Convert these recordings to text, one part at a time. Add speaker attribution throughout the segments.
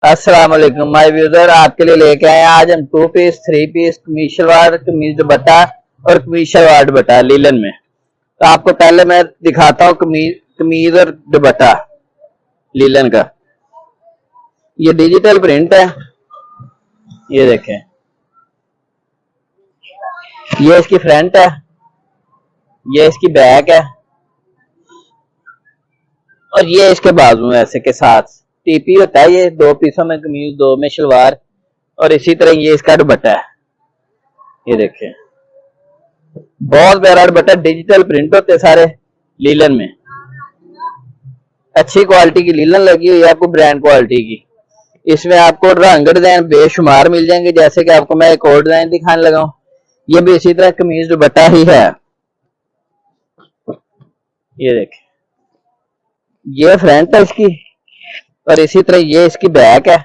Speaker 1: अस्सलाम वालेकुम my viewer, आपके लिए लेके आए हैं आज हम 2 पीस 3 पीस कमीज शलवार, कमीज दुपट्टा और कमीज शलवार दुपट्टा लीलन में। तो आपको पहले मैं दिखाता हूँ कमीज कमीज और दुपट्टा लीलन का। ये डिजिटल प्रिंट है, ये देखें। ये इसकी फ्रंट है, ये इसकी बैक है और ये इसके बाजू है ऐसे के साथ। टीपी होता है ये, 2 पीसों में कमीज, 2 में शलवार। और इसी तरह ये इसका दुपट्टा है, ये देखें। बहुत प्यारा दुपट्टा, डिजिटल प्रिंट होते सारे लीलन में। अच्छी क्वालिटी की लीलन लगी हुई है आपको, ब्रांड क्वालिटी की। इसमें आपको रंग डिजाइन बेशुमार मिल जाएंगे, जैसे कि आपको मैं एक और डिजाइन दिखाने लगा हूं। ये भी इसी तरह कमीज दुपट्टा ही है, ये देखें। ये फ्रंट है इसकी और इसी तरह ये इसकी बैक है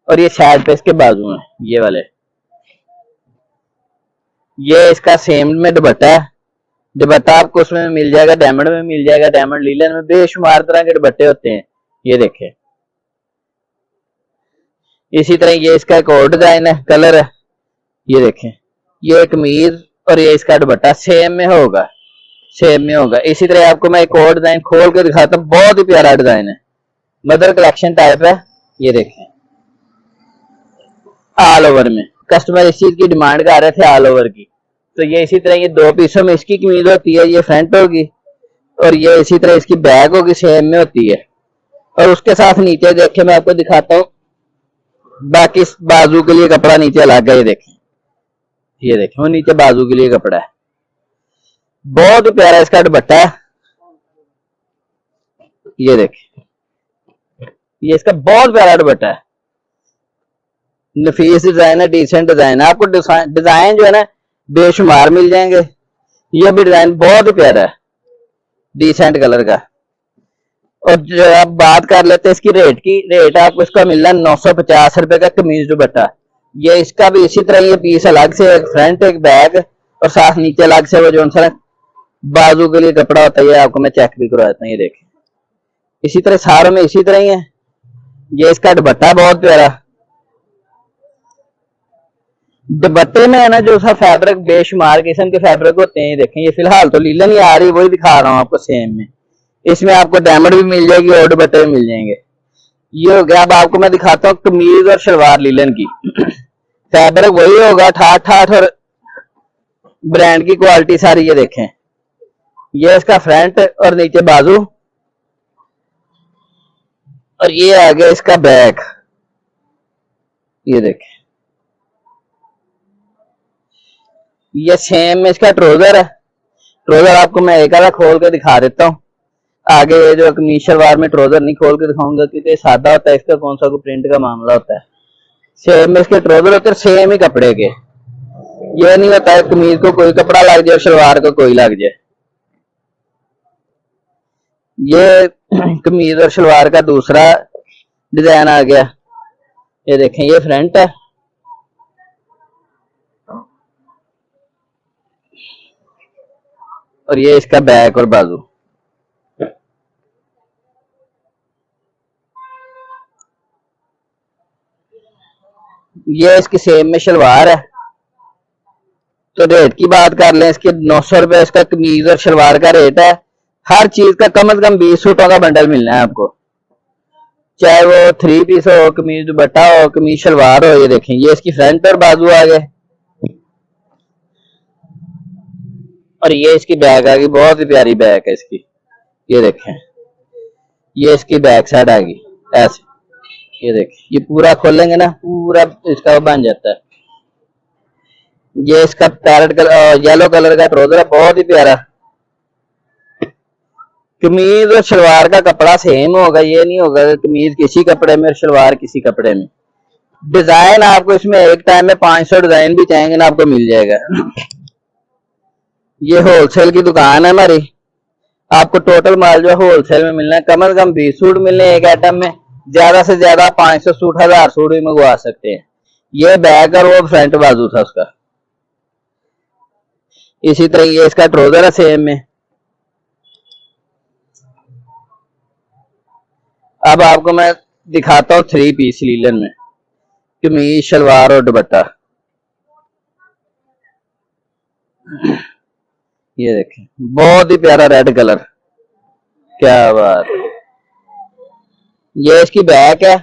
Speaker 1: और ये साइड पे इसके बाजू है, ये वाले। ये इसका सेम में दुपट्टा है। दुपट्टा आपको उसमें मिल जाएगा, डायमंड में मिल जाएगा। डायमंड लीलन में बेशुमार तरह के दुपट्टे होते हैं, ये देखें। इसी तरह ये इसका एक और डिजाइन है, कलर है, ये देखें। ये कमीज और ये इसका दुपट्टा सेम में होगा, सेम में होगा। इसी तरह आपको मैं एक और डिजाइन खोल के दिखाता हूँ, बहुत ही प्यारा डिजाइन है, मदर कलेक्शन टाइप है, ये देखें। ऑल ओवर में कस्टमर इस चीज की डिमांड कर रहे थे, ऑल ओवर की। तो ये इसी तरह ये 2 पीसों में इसकी कमीज होती है, ये फ्रंट होगी और ये इसी तरह इसकी बैक होगी, सेम में होती है। और उसके साथ नीचे देखे, मैं आपको दिखाता हूँ, बाकी बाजू के लिए कपड़ा नीचे अलग है, ये देखें। ये देखें, वो नीचे बाजू के लिए कपड़ा है। बहुत ही प्यारा इसका दुपट्टा है, ये देखें। ये इसका बहुत प्यारा दुपट्टा है, नफीस डिजाइन है, डिसेंट डिजाइन है। आपको डिजाइन जो है ना बेशुमार मिल जाएंगे। ये भी डिजाइन बहुत ही प्यारा है, डिसेंट कलर का। और जो आप बात कर लेते हैं इसकी रेट की, रेट आपको इसका मिल रहा है 950 रुपए का कमीज दुपट्टा। ये इसका भी इसी तरह ये पीस अलग से, एक फ्रंट एक बैक और साथ नीचे अलग से वो जो सा बाजू के लिए कपड़ा होता है, आपको मैं चेक भी करवाता हूँ, ये देखें। इसी तरह सारों में इसी तरह ही है। ये इसका दुपट्टा बहुत प्यारा। दुपट्टे में है ना जो सा फैब्रिक, बेशुमार किस्म के फैब्रिक होते हैं, ये देखें। ये फिलहाल तो लीलन ही आ रही, वही दिखा रहा हूँ आपको सेम में। इसमें आपको डायमंड भी मिल जाएगी और दुपट्टे भी मिल जाएंगे। ये हो गया। अब आपको मैं दिखाता हूँ कमीज और शलवार लीलन की। फैब्रिक वही होगा, ठाठ ठाठ, और ब्रांड की क्वालिटी सारी, ये देखें। ये इसका फ्रंट और नीचे बाजू और ये आ गया इसका बैक, ये देखें। ये सेम में इसका ट्राउजर है। ट्राउजर आपको मैं एक आधा खोल के दिखा देता हूँ। आगे ये जो कमीज शलवार में ट्राउजर नहीं खोल के दिखाऊंगा क्योंकि सादा होता है, इसका कौन सा कोई प्रिंट का मामला होता है। सेम में इसके ट्राउजर होते हैं, सेम ही कपड़े के। ये नहीं होता है कमीज को कोई कपड़ा लग जाए, शलवार को कोई लग जाए। ये कमीज और शलवार का दूसरा डिजाइन आ गया, ये देखें। ये फ्रंट है और ये इसका बैक और बाजू। ये इसकी सेम में शलवार है। तो रेट की बात कर लें, इसके 900 रुपए इसका कमीज और शलवार का रेट है। हर चीज का कम से कम 20 सूटों का बंडल मिलना है आपको, चाहे वो 3 पीस हो, कमीज दुपट्टा हो, कमीज शलवार हो। ये देखें, ये इसकी फ्रंट और बाजू आ गए और ये इसकी बैक आ गई। बहुत ही प्यारी बैक है इसकी, ये देखें। ये इसकी बैक साइड आ गई ऐसे, ये देखें। ये पूरा खोलेंगे ना, पूरा इसका बन जाता है। ये इसका पैरेट कलर, येलो कलर का ट्राउजर है, बहुत ही प्यारा। कमीज और शलवार का कपड़ा सेम होगा, ये नहीं होगा कमीज किसी कपड़े में और शलवार किसी कपड़े में। डिजाइन आपको इसमें एक टाइम में 500 डिजाइन भी चाहेंगे ना, आपको मिल जाएगा। ये होलसेल की दुकान है हमारी। आपको टोटल माल जो होलसेल में मिलना है, कम से कम 20 सूट मिलने एक आइटम में, ज्यादा से ज्यादा 500 सूट, 1000 सूट भी मंगवा सकते हैं। ये बैक और वो फ्रंट बाजू था उसका। इसी तरह ये इसका ट्राउजर है सेम में। अब आपको मैं दिखाता हूँ 3 पीस लीलन में, कमीज शलवार और दुपट्टा। ये देखें बहुत ही प्यारा रेड कलर, क्या बात है। ये इसकी बैक है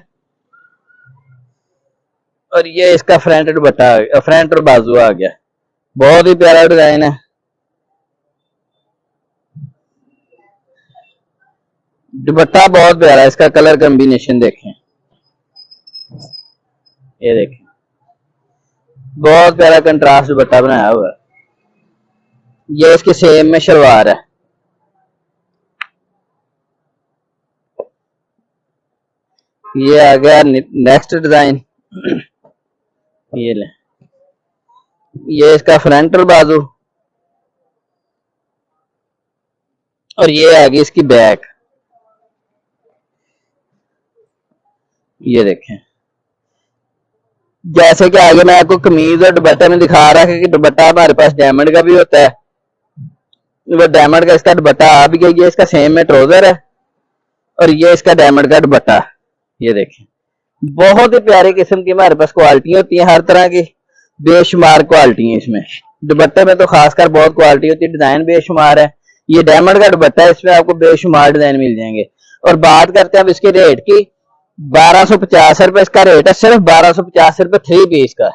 Speaker 1: और ये इसका फ्रंट दुपट्टा, फ्रंट और बाजू आ गया। बहुत ही प्यारा डिजाइन है। दुपट्टा बहुत प्यारा है, इसका कलर कॉम्बिनेशन देखें, ये देखें बहुत प्यारा कंट्रास्ट दुपट्टा बनाया हुआ है। ये इसके सेम में शलवार है। ये आ गया नेक्स्ट डिजाइन, ये ले, ये इसका फ्रंट और बाजू और ये आ गई इसकी बैक। ये देखें जैसे कि आगे मैं आपको कमीज और दुपट्टे में दिखा रहा है कि दुपट्टा हमारे पास डायमंड का भी होता है, वो डायमंड का इसका दुपट्टा आ भी गया। ये इसका सेम में ट्राउजर है और ये इसका डायमंड का दुपट्टा। ये देखें बहुत ही प्यारी किस्म की हमारे पास क्वालिटी होती है, हर तरह की बेशुमार क्वालिटी है इसमें। दुपट्टे में तो खासकर बहुत क्वालिटी होती है, डिजाइन बेशुमार है। ये डायमंड का दुपट्टा है, इसमें आपको बेशुमार डिजाइन मिल जाएंगे। और बात करते हैं अब इसके रेट की, 1250 रुपए इसका रेट है, सिर्फ 1250 रुपए 3 पीस का,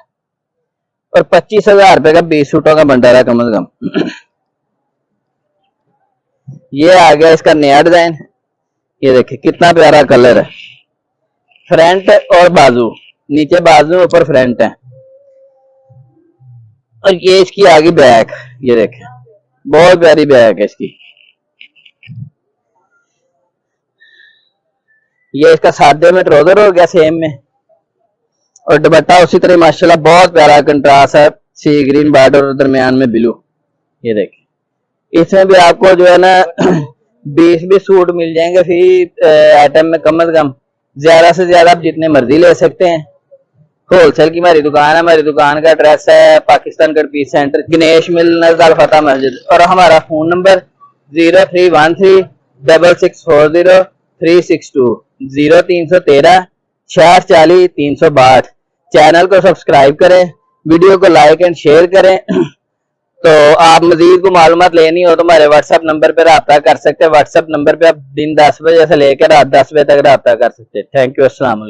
Speaker 1: और 25,000 रुपए का 20 सूटों का बंडल है कम से कम। ये आ गया इसका नया डिजाइन, ये देखिए कितना प्यारा कलर है, फ्रंट और बाजू, नीचे बाजू ऊपर फ्रंट है, और ये इसकी आगे बैक। ये देखें बहुत प्यारी बैक है इसकी। ये इसका सादे में ट्राउजर हो गया सेम में, और दुपट्टा उसी तरह माशाल्लाह बहुत प्यारा कंट्रास्ट है, सी ग्रीन बॉर्डर और दरमियान में ब्लू। ये देखें इसमें भी आपको जो है ना 20 सूट मिल जाएंगे फ्री आइटम में, कम से कम ज्यादा से ज्यादा आप जितने मर्जी ले सकते हैं। होलसेल की हमारी दुकान है, हमारी दुकान का एड्रेस है पाकिस्तान गढ़ पीस सेंटर, गणेश मिल नजर फतेह मस्जिद, और हमारा फोन नंबर 03136640 0362 640 362। चैनल को सब्सक्राइब करें, वीडियो को लाइक एंड शेयर करें। तो आप मजीद को मालूमात लेनी हो तो हमारे व्हाट्सएप नंबर पर रब्ता कर सकते हैं। व्हाट्सएप नंबर पे आप दिन 10 बजे से लेकर रात 10 बजे तक रब्ता कर सकते हैं। थैंक यू, अस्सलाम वालेकुम।